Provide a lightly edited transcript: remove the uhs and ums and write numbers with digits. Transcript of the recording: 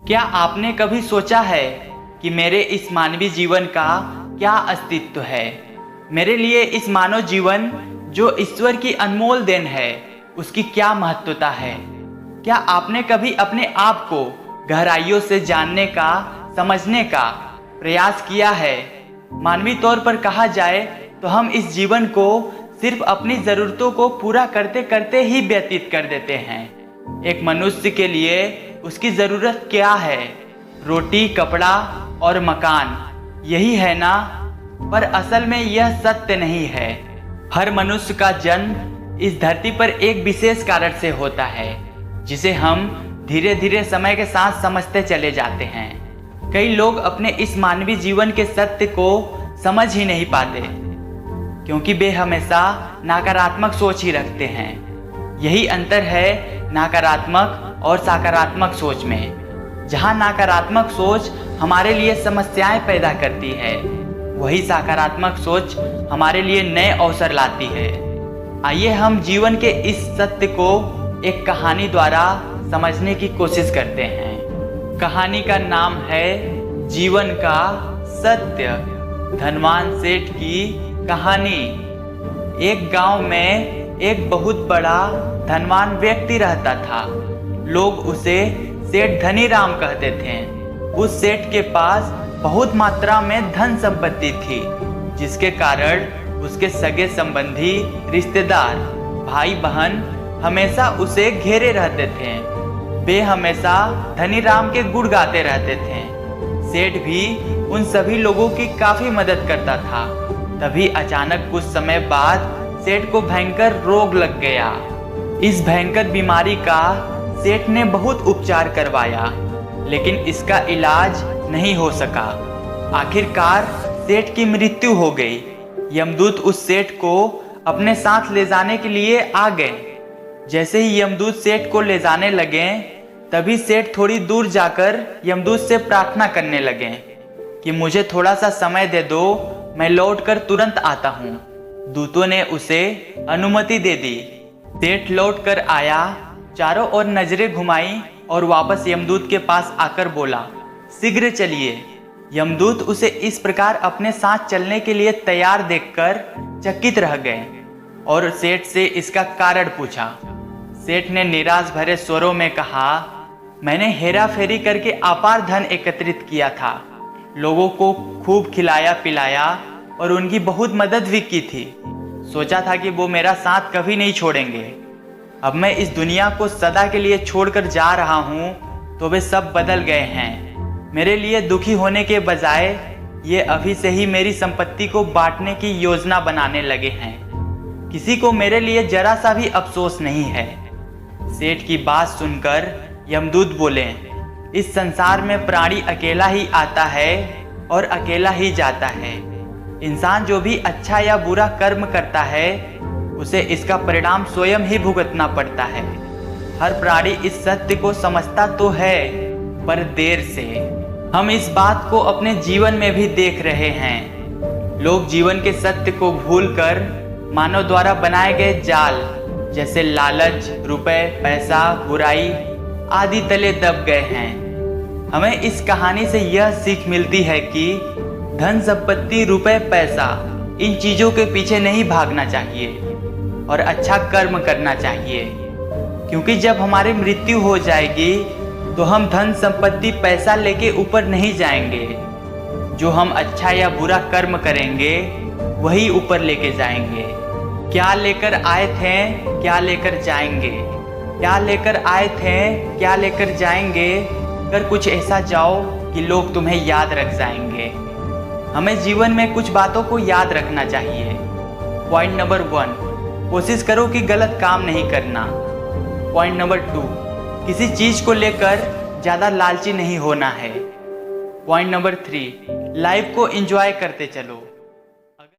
क्या आपने कभी सोचा है कि मेरे इस मानवीय जीवन का क्या अस्तित्व है? मेरे लिए इस मानव जीवन जो ईश्वर की अनमोल देन है, उसकी क्या महत्वता है? क्या आपने कभी अपने आप को गहराइयों से जानने का, समझने का प्रयास किया है? मानवीय तौर पर कहा जाए तो हम इस जीवन को सिर्फ अपनी ज़रूरतों को पूरा करते करते ही व्यतीत कर देते हैं। एक मनुष्य के लिए उसकी ज़रूरत क्या है? रोटी, कपड़ा और मकान, यही है ना? पर असल में यह सत्य नहीं है। हर मनुष्य का जन्म इस धरती पर एक विशेष कारण से होता है, जिसे हम धीरे धीरे समय के साथ समझते चले जाते हैं। कई लोग अपने इस मानवीय जीवन के सत्य को समझ ही नहीं पाते, क्योंकि वे हमेशा नकारात्मक सोच ही रखते हैं। यही अंतर है नकारात्मक और सकारात्मक सोच में। जहाँ नकारात्मक सोच हमारे लिए समस्याएं पैदा करती है, वही सकारात्मक सोच हमारे लिए नए अवसर लाती है। आइए हम जीवन के इस सत्य को एक कहानी द्वारा समझने की कोशिश करते हैं। कहानी का नाम है जीवन का सत्य। धनवान सेठ की कहानी। एक गांव में एक बहुत बड़ा धनवान व्यक्ति रहता था। लोग उसे सेठ धनीराम कहते थे। उस सेठ के पास बहुत मात्रा में धन संपत्ति थी, जिसके कारण उसके सगे संबंधी, रिश्तेदार, भाई बहन हमेशा उसे घेरे रहते थे। वे हमेशा धनीराम के गुण गाते रहते थे। सेठ भी उन सभी लोगों की काफी मदद करता था। तभी अचानक कुछ समय बाद सेठ को भयंकर रोग लग गया। इस भयंकर बीमारी का सेठ ने बहुत उपचार करवाया, लेकिन इसका इलाज नहीं हो सका। आखिरकार सेठ की मृत्यु हो गई। यमदूत उस सेठ को अपने साथ ले जाने के लिए आ गए। जैसे ही यमदूत सेठ को ले जाने लगे, तभी सेठ थोड़ी दूर जाकर यमदूत से प्रार्थना करने लगे कि मुझे थोड़ा सा समय दे दो, मैं लौटकर तुरंत आता हूँ। दूतों ने उसे अनुमति दे दी। सेठ लौटकर आया, चारों ओर नजरें घुमाई और वापस यमदूत के पास आकर बोला, शीघ्र चलिए। यमदूत उसे इस प्रकार अपने साथ चलने के लिए तैयार देखकर चकित रह गए और सेठ से इसका कारण पूछा। सेठ ने निराश भरे स्वरों में कहा, मैंने हेरा फेरी करके अपार धन एकत्रित किया था, लोगों को खूब खिलाया पिलाया और उनकी बहुत मदद भी की थी। सोचा था कि वो मेरा साथ कभी नहीं छोड़ेंगे। अब मैं इस दुनिया को सदा के लिए छोड़कर जा रहा हूँ तो वे सब बदल गए हैं। मेरे लिए दुखी होने के बजाय ये अभी से ही मेरी संपत्ति को बांटने की योजना बनाने लगे हैं। किसी को मेरे लिए जरा सा भी अफसोस नहीं है। सेठ की बात सुनकर यमदूत बोले, इस संसार में प्राणी अकेला ही आता है और अकेला ही जाता है। इंसान जो भी अच्छा या बुरा कर्म करता है, उसे इसका परिणाम स्वयं ही भुगतना पड़ता है। हर प्राणी इस सत्य को समझता तो है, पर देर से। हम इस बात को अपने जीवन में भी देख रहे हैं। लोग जीवन के सत्य को भूलकर मानव द्वारा बनाए गए जाल जैसे लालच, रुपए, पैसा, बुराई आदि तले दब गए हैं। हमें इस कहानी से यह सीख मिलती है कि धन संपत्ति, रुपए, पैसा, इन चीजों के पीछे नहीं भागना चाहिए और अच्छा कर्म करना चाहिए, क्योंकि जब हमारी मृत्यु हो जाएगी तो हम धन संपत्ति, पैसा लेके ऊपर नहीं जाएंगे। जो हम अच्छा या बुरा कर्म करेंगे वही ऊपर लेके जाएंगे। क्या लेकर आए थे, क्या लेकर जाएंगे। क्या लेकर आए थे, क्या लेकर जाएंगे। कर कुछ ऐसा जाओ कि लोग तुम्हें याद रख जाएंगे। हमें जीवन में कुछ बातों को याद रखना चाहिए। पॉइंट नंबर 1, कोशिश करो कि गलत काम नहीं करना। पॉइंट नंबर 2, किसी चीज को लेकर ज्यादा लालची नहीं होना है। पॉइंट नंबर 3, लाइफ को एंजॉय करते चलो।